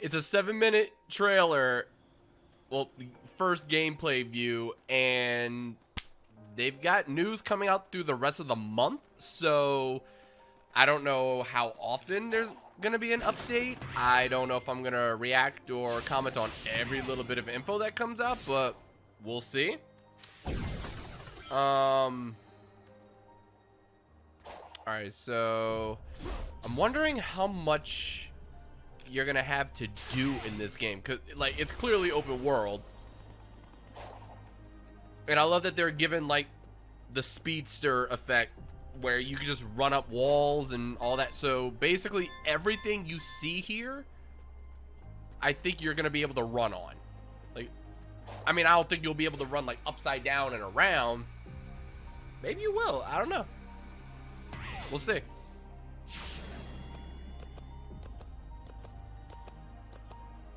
It's a 7-minute trailer. Well, first gameplay view, and they've got news coming out through the rest of the month. So I don't know how often there's gonna be an update. I don't know if I'm gonna react or comment on every little bit of info that comes out, but we'll see. Alright, so I'm wondering how much you're gonna have to do in this game, because like it's clearly open world, and I love that they're given like the speedster effect where you can just run up walls and all that. So basically everything you see here, I think you're gonna be able to run on. Like, I mean, I don't think you'll be able to run like upside down and around. Maybe you will, I don't know, we'll see.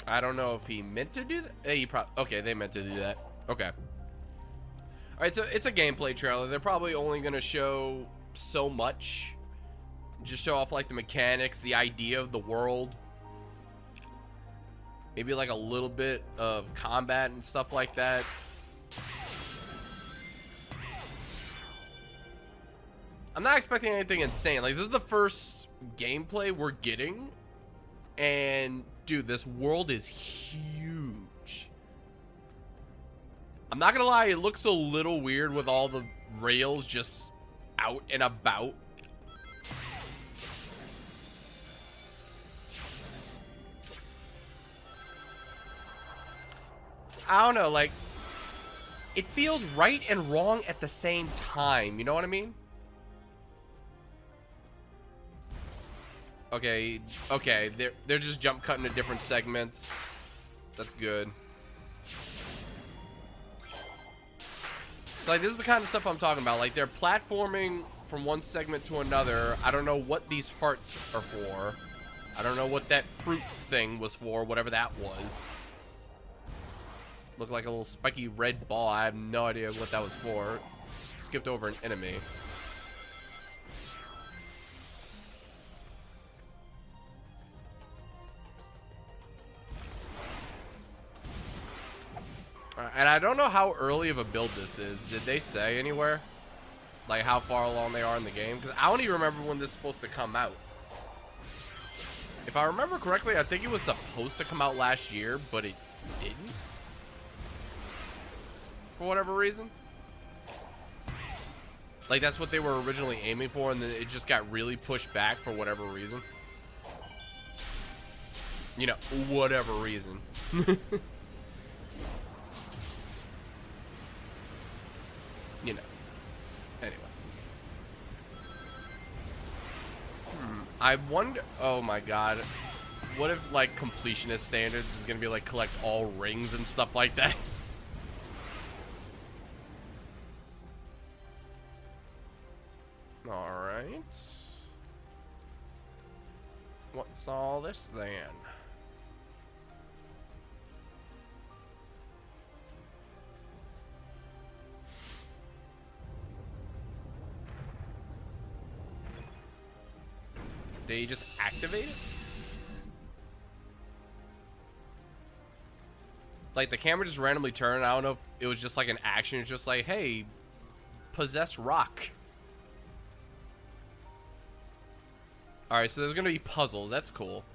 I don't know if he meant to do that. Hey, okay, they meant to do that. Okay. Alright, so it's a gameplay trailer. They're probably only going to show so much. Just show off, like, the mechanics, the idea of the world. Maybe, like, a little bit of combat and stuff like that. I'm not expecting anything insane. Like, this is the first gameplay we're getting. And, dude, this world is huge. I'm not gonna lie, it looks a little weird with all the rails just out and about. I don't know, like, it feels right and wrong at the same time, you know what I mean? Okay, they're just jump cutting to different segments. That's good. Like, this is the kind of stuff I'm talking about. Like, they're platforming from one segment to another. I don't know what these hearts are for. I don't know what that fruit thing was for, whatever that was. Looked like a little spiky red ball. I have no idea what that was for. Skipped over an enemy. And I don't know how early of a build this is. Did they say anywhere? Like how far along they are in the game? Because I don't even remember when this is supposed to come out. If I remember correctly, I think it was supposed to come out last year, but it didn't. For whatever reason. Like, that's what they were originally aiming for, and then it just got really pushed back for whatever reason. You know, whatever reason. You know. Anyway. I wonder... Oh my god. What if, like, completionist standards is gonna be, like, collect all rings and stuff like that? Alright. What's all this then? Did he just activate it? Like, the camera just randomly turned. I don't know if it was just like an action. It's just like, hey, possess rock. Alright, so there's gonna be puzzles. That's cool.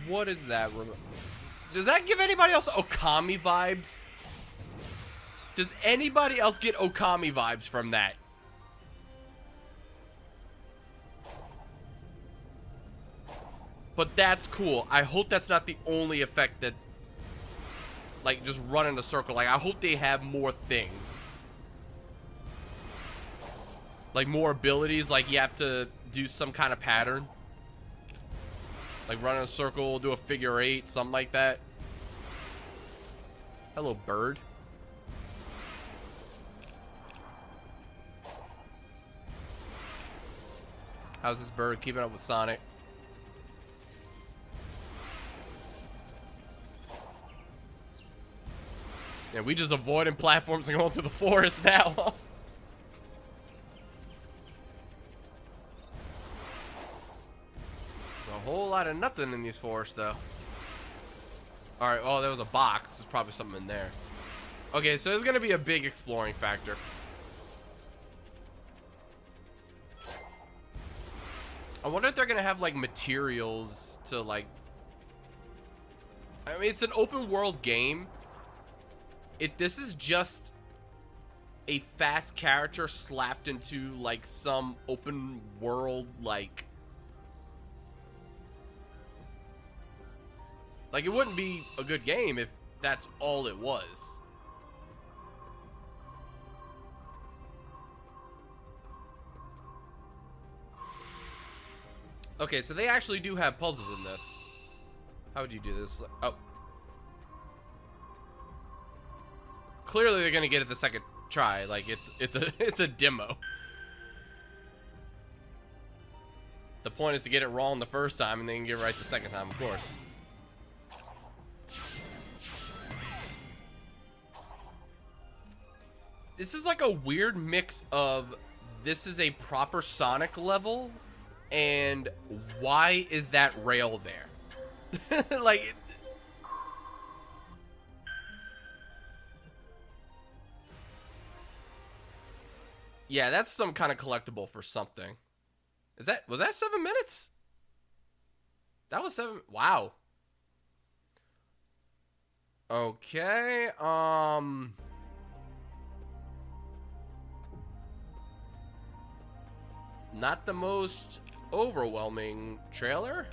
What is that? Does that give anybody else Okami vibes? Does anybody else get Okami vibes from that? But that's cool. I hope that's not the only effect that, like, just run in a circle. Like, I hope they have more things. Like, more abilities. Like, you have to do some kind of pattern. Like, run in a circle, do a figure eight, something like that. Hello, bird. How's this bird keeping up with Sonic? Yeah, we just avoiding platforms and going through the forest now. whole lot of nothing in these forests, though. Alright, oh, there was a box. There's probably something in there. Okay, so there's going to be a big exploring factor. I wonder if they're going to have, like, materials to, like... I mean, it's an open world game. This is just a fast character slapped into, like, some open world, like... Like, it wouldn't be a good game if that's all it was. Okay, so they actually do have puzzles in this. How would you do this? Oh. Clearly they're gonna get it the second try. Like, it's a demo. The point is to get it wrong the first time and then get it right the second time, of course. This is like a weird mix of this is a proper Sonic level and why is that rail there? Like, yeah, that's some kind of collectible for something. Was that 7 minutes? That was 7. Wow. Okay. Not the most overwhelming trailer.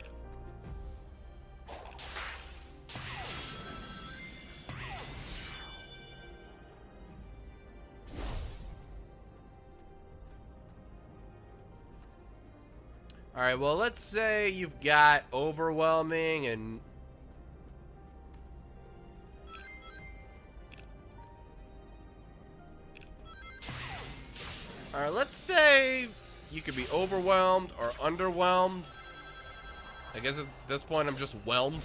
All right, well, let's say you've got overwhelming and all right, let's say you could be overwhelmed or underwhelmed. I guess at this point I'm just whelmed.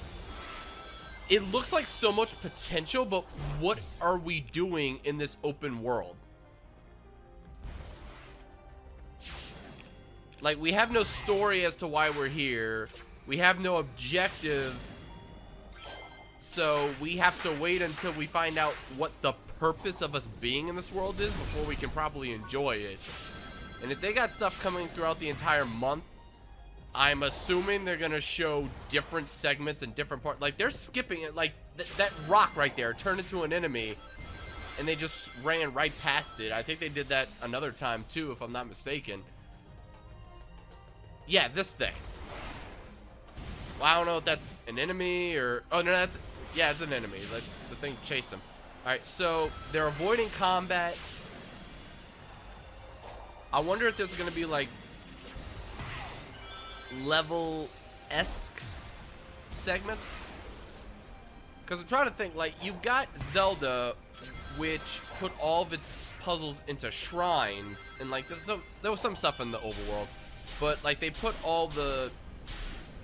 It looks like so much potential, but what are we doing in this open world? Like, we have no story as to why we're here. We have no objective. So we have to wait until we find out what the purpose of us being in this world is before we can properly enjoy it. And if they got stuff coming throughout the entire month, I'm assuming they're going to show different segments and different parts. Like, they're skipping it. Like, that rock right there turned into an enemy, and they just ran right past it. I think they did that another time, too, if I'm not mistaken. Yeah, this thing. Well, I don't know if that's an enemy or... Oh, no, that's... Yeah, it's an enemy. Like, the thing chased them. Alright, so they're avoiding combat. I wonder if there's going to be, like, level-esque segments. Because I'm trying to think, like, you've got Zelda, which put all of its puzzles into shrines. And, like, there was some stuff in the overworld. But, like, they put all the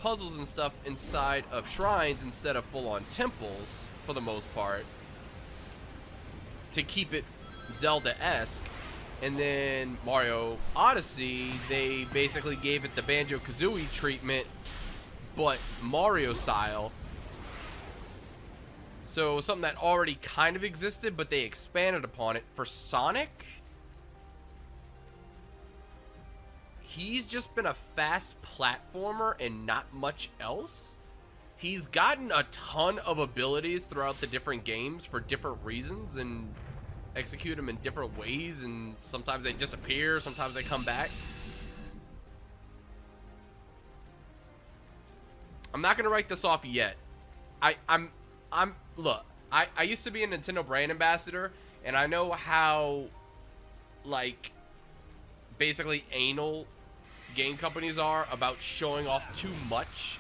puzzles and stuff inside of shrines instead of full-on temples, for the most part, to keep it Zelda-esque. And then Mario Odyssey, they basically gave it the Banjo-Kazooie treatment, but Mario style. So it was something that already kind of existed, but they expanded upon it. For Sonic, he's just been a fast platformer and not much else. He's gotten a ton of abilities throughout the different games for different reasons and execute them in different ways, and sometimes they disappear, sometimes they come back. I'm not gonna write this off yet. Look, I used to be a Nintendo brand ambassador, and I know how, like, basically anal game companies are about showing off too much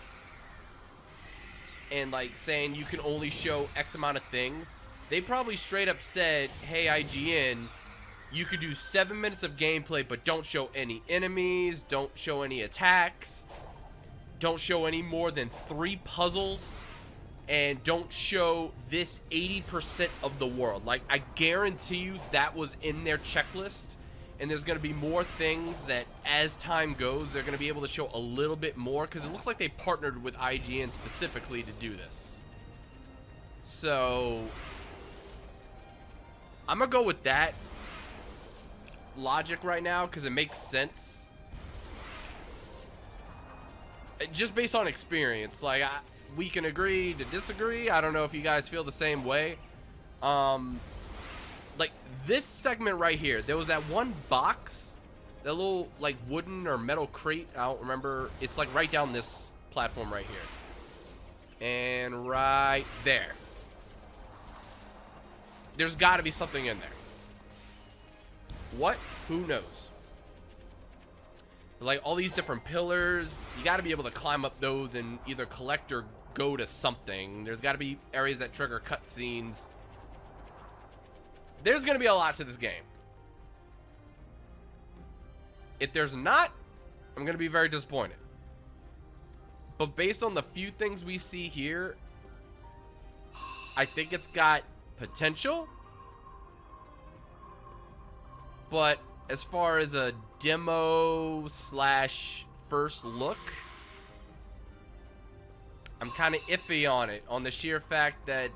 and, like, saying you can only show X amount of things. They probably straight up said, hey, IGN, you could do 7 minutes of gameplay, but don't show any enemies, don't show any attacks, don't show any more than 3 puzzles, and don't show this 80% of the world. Like, I guarantee you that was in their checklist, and there's going to be more things that as time goes they're going to be able to show a little bit more, because it looks like they partnered with IGN specifically to do this. So I'm gonna go with that logic right now because it makes sense just based on experience. Like, we can agree to disagree. I don't know if you guys feel the same way. Like this segment right here, there was that one box, that little like wooden or metal crate, I don't remember. It's like right down this platform right here and right there. There's got to be something in there. What? Who knows? Like all these different pillars, you got to be able to climb up those and either collect or go to something. There's got to be areas that trigger cutscenes. There's going to be a lot to this game. If there's not, I'm going to be very disappointed. But based on the few things we see here, I think it's got potential. But as far as a demo slash first look, I'm kind of iffy on it, on the sheer fact that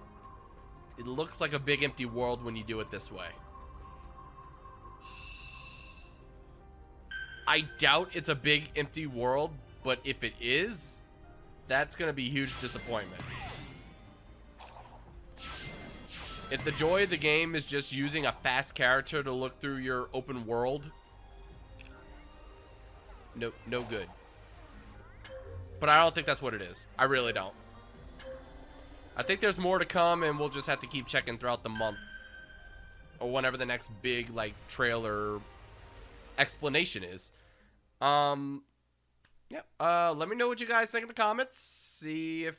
it looks like a big empty world when you do it this way. I doubt it's a big empty world, but if it is, that's going to be a huge disappointment. If the joy of the game is just using a fast character to look through your open world, no good. But I don't think that's what it is. I really don't. I think there's more to come, and we'll just have to keep checking throughout the month, or whenever the next big like trailer explanation is. Yeah. Let me know what you guys think in the comments. See if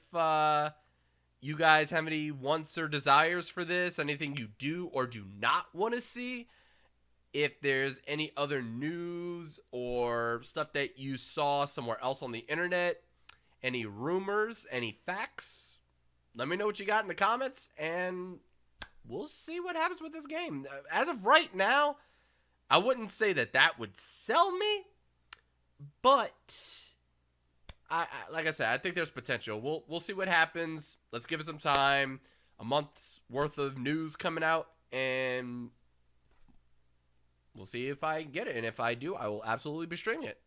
you guys have any wants or desires for this, anything you do or do not want to see. If there's any other news or stuff that you saw somewhere else on the internet, any rumors, any facts, let me know what you got in the comments, and we'll see what happens with this game. As of right now, I wouldn't say that that would sell me, but I like I said, I think there's potential. We'll see what happens. Let's give it some time. A month's worth of news coming out, and we'll see if I get it. And if I do, I will absolutely be streaming it.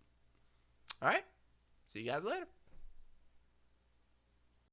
All right. See you guys later.